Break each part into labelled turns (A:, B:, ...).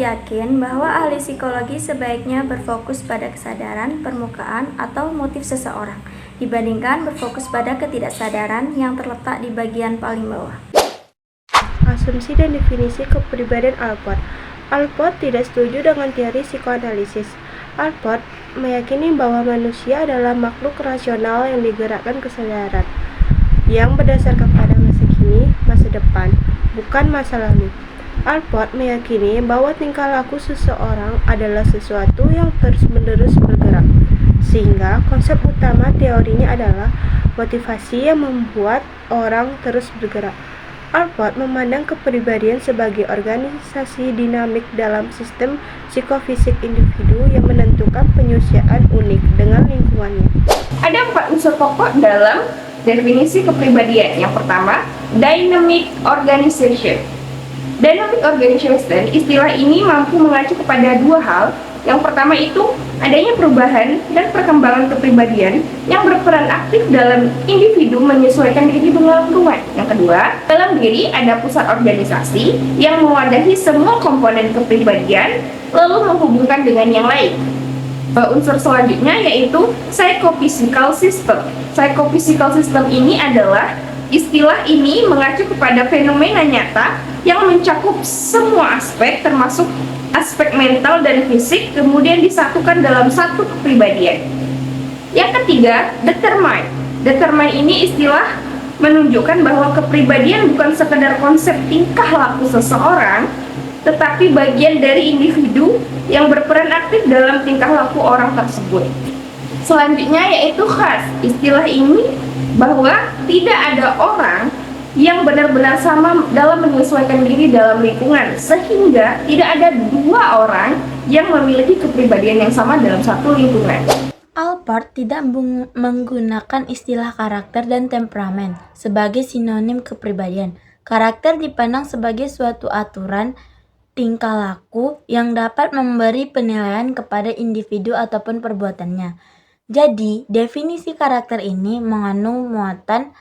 A: yakin bahwa ahli psikologi sebaiknya berfokus pada kesadaran, permukaan, atau motif seseorang, dibandingkan berfokus pada ketidaksadaran yang terletak di bagian paling bawah.
B: Asumsi dan definisi kepribadian Allport. Allport tidak setuju dengan teori psikoanalisis. Allport meyakini bahwa manusia adalah makhluk rasional yang digerakkan kesadaran, yang berdasarkan pada masa kini, masa depan, bukan masa lalu. Allport meyakini bahwa tingkah laku seseorang adalah sesuatu yang terus-menerus bergerak, sehingga konsep utama teorinya adalah motivasi yang membuat orang terus bergerak. Allport memandang kepribadian sebagai organisasi dinamik dalam sistem psikofisik individu yang menentukan penyesuaian unik dengan lingkungannya.
C: Ada 4 unsur pokok dalam definisi kepribadian. Yang pertama, dynamic organization. Dynamic organization, istilah ini mampu mengacu kepada 2 hal. Yang pertama itu adanya perubahan dan perkembangan kepribadian yang berperan aktif dalam individu menyesuaikan diri dengan lingkungan. Yang kedua, dalam diri ada pusat organisasi yang mewadahi semua komponen kepribadian lalu menghubungkan dengan yang lain. Unsur selanjutnya yaitu psychophysical system. Psychophysical system ini adalah istilah ini mengacu kepada fenomena nyata yang mencakup semua aspek termasuk aspek mental dan fisik kemudian disatukan dalam satu kepribadian. Yang ketiga, determine. Determine ini istilah menunjukkan bahwa kepribadian bukan sekedar konsep tingkah laku seseorang, tetapi bagian dari individu yang berperan aktif dalam tingkah laku orang tersebut. Selanjutnya yaitu khas. Istilah ini bahwa tidak ada orang yang benar-benar sama dalam menyesuaikan diri dalam lingkungan, sehingga tidak ada 2 orang yang memiliki kepribadian yang sama dalam satu lingkungan.
A: Allport tidak menggunakan istilah karakter dan temperamen sebagai sinonim kepribadian. Karakter dipandang sebagai suatu aturan tingkah laku yang dapat memberi penilaian kepada individu ataupun perbuatannya. Jadi, definisi karakter ini mengandung muatan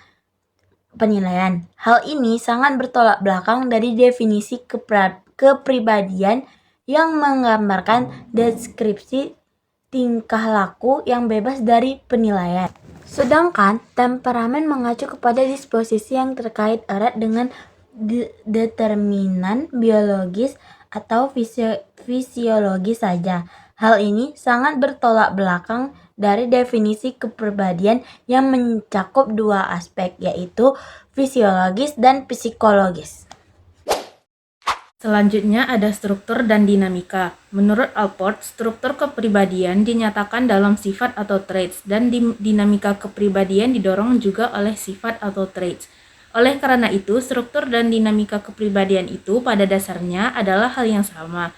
A: penilaian. Hal ini sangat bertolak belakang dari definisi kepribadian yang menggambarkan deskripsi tingkah laku yang bebas dari penilaian. Sedangkan temperamen mengacu kepada disposisi yang terkait erat dengan determinan biologis atau fisiologis saja. Hal ini sangat bertolak belakang dari definisi kepribadian yang mencakup 2 aspek, yaitu fisiologis dan psikologis.
D: Selanjutnya ada struktur dan dinamika. Menurut Allport, struktur kepribadian dinyatakan dalam sifat atau traits, dan dinamika kepribadian didorong juga oleh sifat atau traits. Oleh karena itu, struktur dan dinamika kepribadian itu pada dasarnya adalah hal yang sama.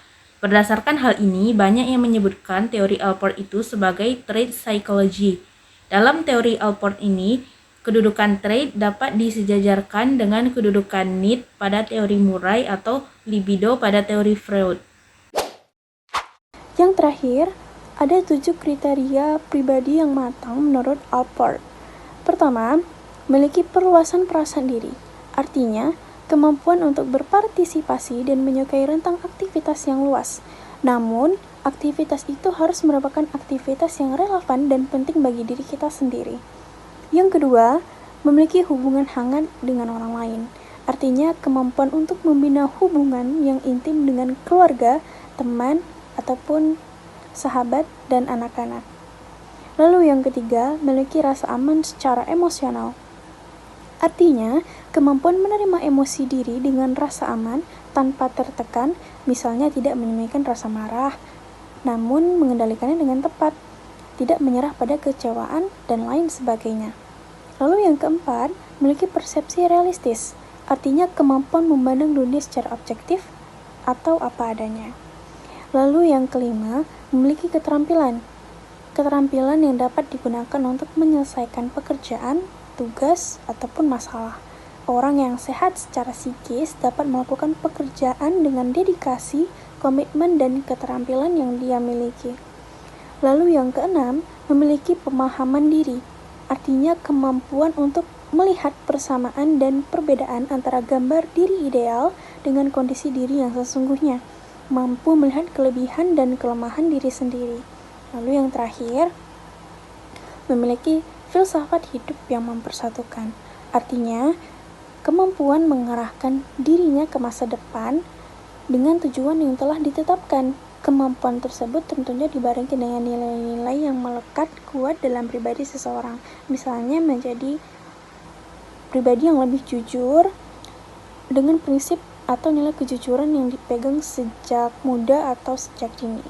D: Berdasarkan hal ini, banyak yang menyebutkan teori Allport itu sebagai trait psychology. Dalam teori Allport ini, kedudukan trait dapat disejajarkan dengan kedudukan need pada teori Murray atau libido pada teori Freud.
E: Yang terakhir, ada 7 kriteria pribadi yang matang menurut Allport. Pertama, memiliki perluasan perasaan diri. Artinya, kemampuan untuk berpartisipasi dan menyukai rentang aktivitas yang luas. Namun, aktivitas itu harus merupakan aktivitas yang relevan dan penting bagi diri kita sendiri. Yang kedua, memiliki hubungan hangat dengan orang lain. Artinya, kemampuan untuk membina hubungan yang intim dengan keluarga, teman, ataupun sahabat dan anak-anak. Lalu yang ketiga, memiliki rasa aman secara emosional. Artinya, kemampuan menerima emosi diri dengan rasa aman tanpa tertekan, misalnya tidak menyembunyikan rasa marah, namun mengendalikannya dengan tepat, tidak menyerah pada kecewaan, dan lain sebagainya. Lalu yang keempat, memiliki persepsi realistis, artinya kemampuan memandang dunia secara objektif atau apa adanya. Lalu yang kelima, memiliki keterampilan yang dapat digunakan untuk menyelesaikan pekerjaan, tugas, ataupun masalah. Orang yang sehat secara psikis dapat melakukan pekerjaan dengan dedikasi, komitmen, dan keterampilan yang dia miliki. Lalu yang keenam, memiliki pemahaman diri, artinya kemampuan untuk melihat persamaan dan perbedaan antara gambar diri ideal dengan kondisi diri yang sesungguhnya. mampu melihat kelebihan dan kelemahan diri sendiri. Lalu yang terakhir, memiliki filsafat hidup yang mempersatukan. Artinya, kemampuan mengarahkan dirinya ke masa depan dengan tujuan yang telah ditetapkan. Kemampuan tersebut tentunya dibarengi dengan nilai-nilai yang melekat kuat dalam pribadi seseorang. Misalnya menjadi pribadi yang lebih jujur dengan prinsip atau nilai kejujuran yang dipegang sejak muda atau sejak dini.